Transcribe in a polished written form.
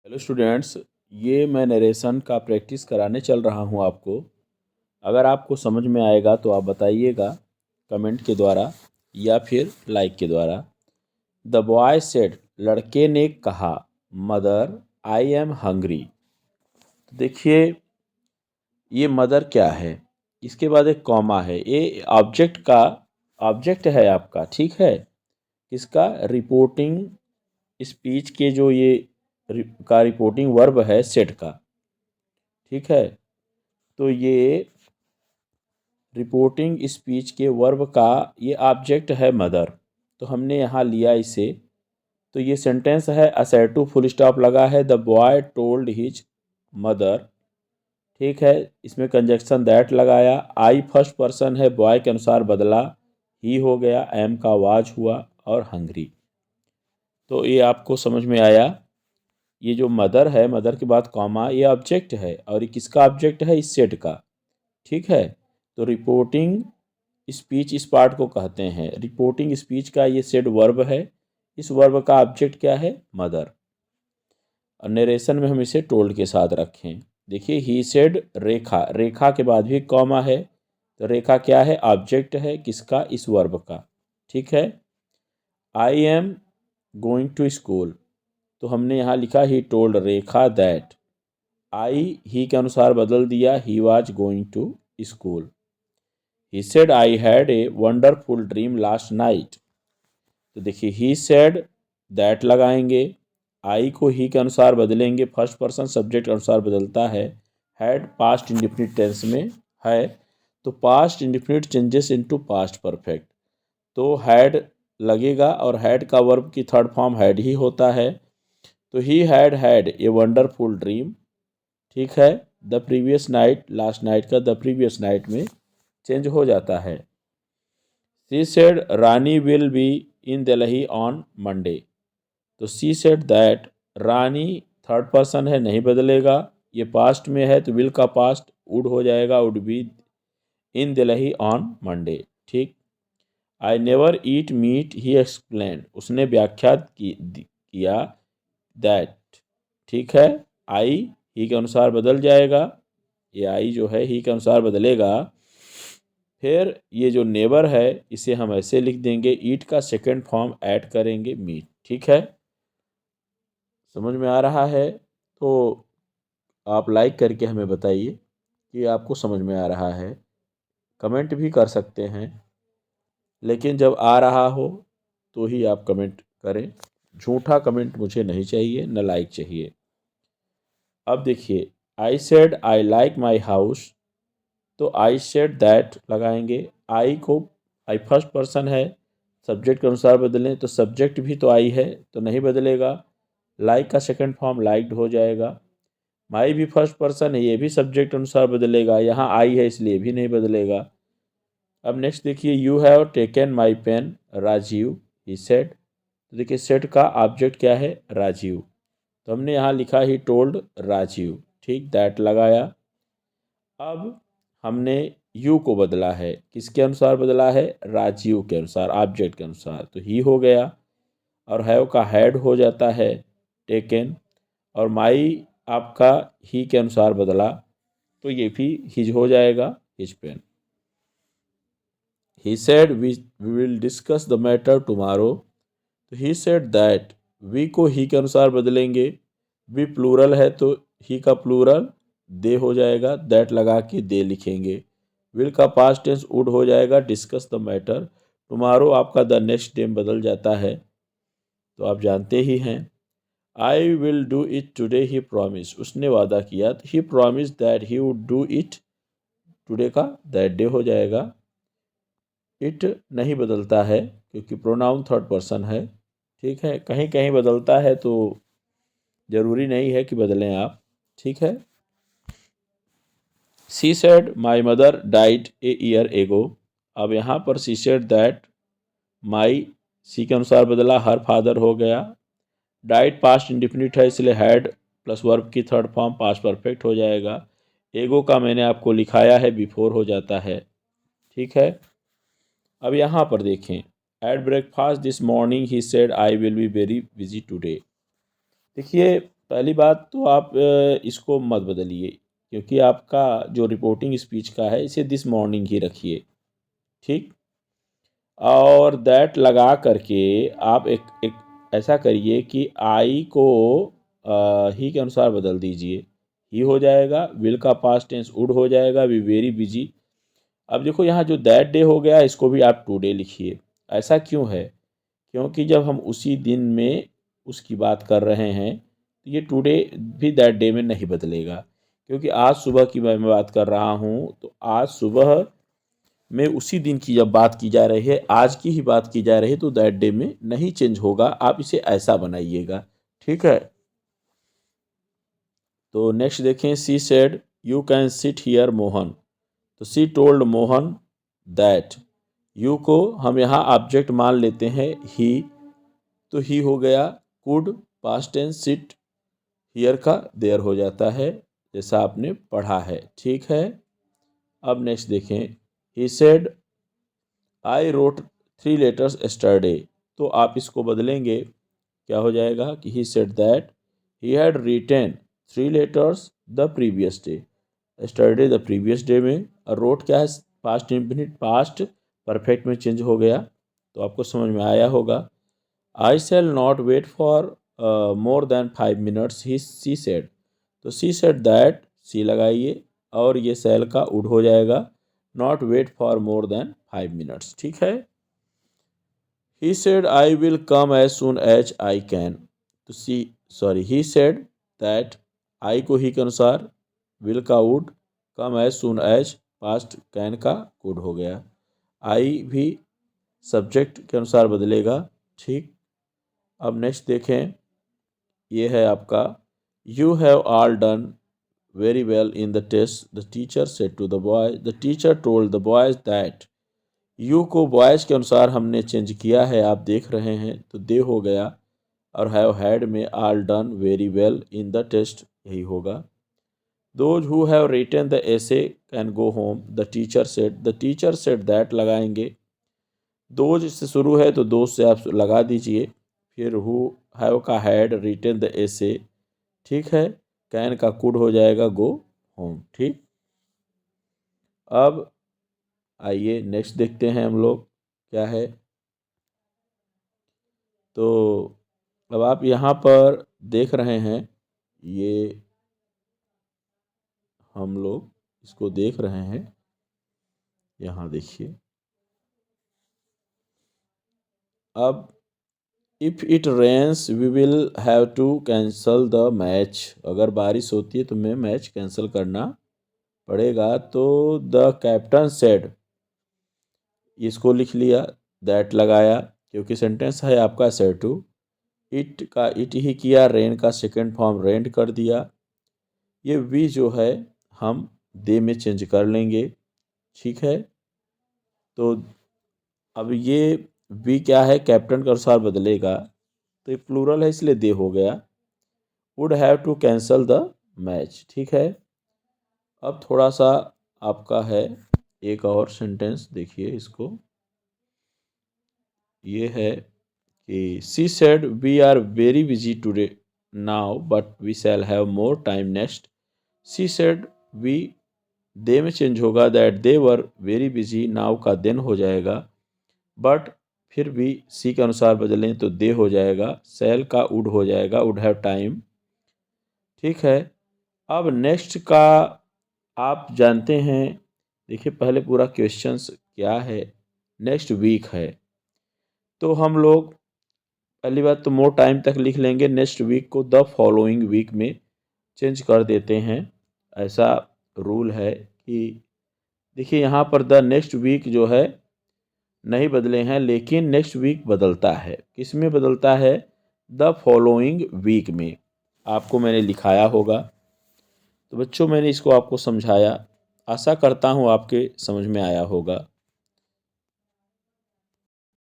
Hello students, ये मैं narration का प्रैक्टिस कराने चल रहा हूँ आपको। अगर आपको समझ में आएगा तो आप बताइएगा कमेंट के द्वारा या फिर लाइक के द्वारा। द बॉय सेड, लड़के ने कहा, मदर आई एम हंग्री। देखिए, ये मदर क्या है, इसके बाद एक कॉमा है। ये ऑब्जेक्ट है आपका, ठीक है। किसका? रिपोर्टिंग स्पीच के जो ये रिपोर्टिंग वर्ब है सेड का, ठीक है। तो ये रिपोर्टिंग स्पीच के वर्ब का ये ऑब्जेक्ट है मदर, तो हमने यहाँ लिया इसे। तो ये सेंटेंस है, असैटू फुल स्टॉप लगा है, the boy told his mother, ठीक है। इसमें कंजक्शन दैट लगाया। आई फर्स्ट पर्सन है, बॉय के अनुसार बदला, ही हो गया, एम का वाज हुआ और हंग्री। तो ये आपको समझ में आया। ये जो मदर है, मदर के बाद कॉमा, ये ऑब्जेक्ट है और ये किसका ऑब्जेक्ट है? इस सेट का, ठीक है। तो रिपोर्टिंग स्पीच इस पार्ट को कहते हैं। रिपोर्टिंग स्पीच का ये सेड वर्ब है। इस वर्ब का ऑब्जेक्ट क्या है? मदर। और नरेशन में हम इसे टोल्ड के साथ रखें। देखिए, ही सेड रेखा, रेखा के बाद भी कॉमा है, तो रेखा क्या है? ऑब्जेक्ट है किसका? इस वर्ब का, ठीक है। I am going to school, तो हमने यहाँ लिखा ही टोल्ड रेखा दैट। आई ही के अनुसार बदल दिया, he was going to school. He said I had a wonderful dream last night, तो देखिए ही सेड दैट लगाएंगे, आई को ही के अनुसार बदलेंगे, फर्स्ट पर्सन सब्जेक्ट के अनुसार बदलता है। हैड पास्ट इंडिफिनिट टेंस में है, तो past indefinite changes into past perfect, तो हैड लगेगा और हैड का वर्ब की थर्ड फॉर्म हैड ही होता है। तो he had a wonderful dream, ठीक है। The previous night, last night का द प्रीवियस नाइट में चेंज हो जाता है। She said Rani will be in Delhi on Monday, तो she said that, Rani third person है, नहीं बदलेगा। ये पास्ट में है तो विल का पास्ट वुड हो जाएगा, would be in Delhi on Monday, ठीक। I never eat meat, he explain, उसने व्याख्यात किया दैट, ठीक है। आई ही के अनुसार बदल जाएगा, ये आई जो है ही के अनुसार बदलेगा। फिर ये जो नेबर है इसे हम ऐसे लिख देंगे, ईट का सेकेंड फॉर्म ऐड करेंगे मीट, ठीक है। समझ में आ रहा है? तो आप लाइक करके हमें बताइए कि आपको समझ में आ रहा है। कमेंट भी कर सकते हैं, लेकिन जब आ रहा हो तो ही आप कमेंट करें। झूठा कमेंट मुझे नहीं चाहिए, न लाइक चाहिए। अब देखिए, I said I like my house, तो आई सेड दैट लगाएंगे। आई को, आई फर्स्ट पर्सन है, सब्जेक्ट के अनुसार बदलें, तो सब्जेक्ट भी तो आई है, तो नहीं बदलेगा। लाइक का सेकंड फॉर्म लाइक्ड हो जाएगा। माई भी फर्स्ट पर्सन है, ये भी सब्जेक्ट अनुसार बदलेगा, यहाँ आई है इसलिए भी नहीं बदलेगा। अब नेक्स्ट देखिए, you have taken my pen Rajiv, he said, तो देखिए सेट का ऑब्जेक्ट क्या है? राजीव, तो हमने यहाँ लिखा ही टोल्ड राजीव, ठीक। दैट लगाया। अब हमने यू को बदला है, किसके अनुसार बदला है? राजीव के अनुसार, ऑब्जेक्ट के अनुसार, तो ही हो गया। और हैव का हैड हो जाता है टेकन, और माई आपका ही के अनुसार बदला, तो ये भी हिज हो जाएगा, his pen. He said we will discuss the matter tomorrow, तो ही सेड दैट, वी को ही के अनुसार बदलेंगे, वी प्लूरल है तो ही का प्लूरल दे हो जाएगा, दैट लगा के दे लिखेंगे। विल का पास्ट टेंस वुड हो जाएगा, डिस्कस द मैटर। टुमारो आपका द नेक्स्ट डे बदल जाता है, तो आप जानते ही हैं। I will do it today, he promise, उसने वादा किया, तो he promise that he would do it, today का दैट डे हो जाएगा। इट नहीं बदलता है क्योंकि प्रोनाउन थर्ड पर्सन है, ठीक है। कहीं कहीं बदलता है तो ज़रूरी नहीं है कि बदलें आप, ठीक है। She said my mother died a year ago, अब यहाँ पर सी सेड दैट, माई सी के अनुसार बदला, हर फादर हो गया। डाइड पास्ट इंडिफिनिट है इसलिए हैड प्लस वर्ब की थर्ड फॉर्म पास्ट परफेक्ट हो जाएगा। एगो का मैंने आपको लिखाया है, बिफोर हो जाता है, ठीक है। अब यहाँ पर देखें, at breakfast this morning he said I will be very busy today, देखिए पहली बात तो आप इसको मत बदलिए, क्योंकि आपका जो रिपोर्टिंग स्पीच का है इसे दिस मॉर्निंग ही रखिए, ठीक। और दैट लगा करके आप एक ऐसा करिए कि आई को ही के अनुसार बदल दीजिए। ही हो जाएगा, विल का पास्ट टेंस वुड हो जाएगा, वी वेरी बिजी। अब देखो यहाँ जो दैट डे हो गया, इसको भी आप टुडे लिखिए। ऐसा क्यों है? क्योंकि जब हम उसी दिन में उसकी बात कर रहे हैं तो ये टुडे भी दैट डे में नहीं बदलेगा, क्योंकि आज सुबह की मैं बात कर रहा हूँ, तो आज सुबह में उसी दिन की जब बात की जा रही है, आज की ही बात की जा रही है, तो दैट डे में नहीं चेंज होगा। आप इसे ऐसा बनाइएगा, ठीक है। तो नेक्स्ट देखें, she said you can sit here Mohan. तो she told Mohan that. You को हम यहाँ ऑब्जेक्ट मान लेते हैं ही, तो ही हो गया। Could past tense, sit here का देयर हो जाता है, जैसा आपने पढ़ा है, ठीक है। अब नेक्स्ट देखें, he said I wrote 3 letters yesterday. तो आप इसको बदलेंगे, क्या हो जाएगा कि he said that he had written 3 letters the previous day. Yesterday the previous day में, और रोट क्या है, पास्ट इंफिनिट, पास्ट परफेक्ट में चेंज हो गया। तो आपको समझ में आया होगा। I shall not wait for more than 5 minutes he she said. तो सी सेड दैट, सी लगाइए और ये शैल का वुड हो जाएगा, not wait for more than 5 minutes, ठीक है। He said I will come as soon as I can. तो ही सेड दैट, आई को ही के अनुसार, विल का would, come as soon as past, can का कुड हो गया। आई भी सब्जेक्ट के अनुसार बदलेगा, ठीक। अब नेक्स्ट देखें, ये है आपका, you have all done very well in the test the teacher said to the boy. The teacher told the boys that. You को बॉयज़ के अनुसार हमने चेंज किया है, आप देख रहे हैं, तो दे हो गया। और हैव हैड में all done very well in the test, यही होगा। Those who have written the essay can go home, the teacher said. The teacher said that लगाएंगे, दोज से शुरू है तो दोज से आप लगा दीजिए, फिर हु हैव का हैड, रिटन द एसे, ठीक है। कैन का कुड हो जाएगा, गो होम, ठीक। अब आइए नेक्स्ट देखते हैं हम लोग क्या है। तो अब आप यहाँ पर देख रहे हैं, ये हम लोग इसको देख रहे हैं, यहाँ देखिए। अब if it rains we will have to cancel the match. अगर बारिश होती है तो मैं मैच कैंसिल करना पड़ेगा। तो द कैप्टन सेड, इसको लिख लिया, दैट लगाया, क्योंकि सेंटेंस है आपका सेड टू। इट का इट ही किया, रेन का सेकेंड फॉर्म रेंट कर दिया। ये वी जो है हम दे में चेंज कर लेंगे, ठीक है। तो अब ये वी क्या है, कैप्टन के अनुसार बदलेगा, तो ये प्लूरल है इसलिए दे हो गया। Would have to cancel the match, ठीक है। अब थोड़ा सा आपका है एक और सेंटेंस, देखिए इसको। ये है कि she said we are very busy today now but we shall have more time next. She said we, they may change होगा, that they were very busy, now का देन हो जाएगा। बट फिर भी सी के अनुसार बदलें तो दे हो जाएगा, शैल का वुड हो जाएगा, वुड हैव टाइम, ठीक है। अब नेक्स्ट का आप जानते हैं, देखिए पहले पूरा क्वेश्चंस क्या है, नेक्स्ट वीक है, तो हम लोग पहली बात तो मोर टाइम तक लिख लेंगे, नेक्स्ट वीक को द फॉलोइंग वीक में चेंज कर देते हैं। ऐसा रूल है कि देखिए यहाँ पर द नेक्स्ट वीक जो है नहीं बदले हैं, लेकिन नेक्स्ट वीक बदलता है। किस में बदलता है? द फॉलोइंग वीक में। आपको मैंने लिखाया होगा। तो बच्चों मैंने इसको आपको समझाया, आशा करता हूँ आपके समझ में आया होगा।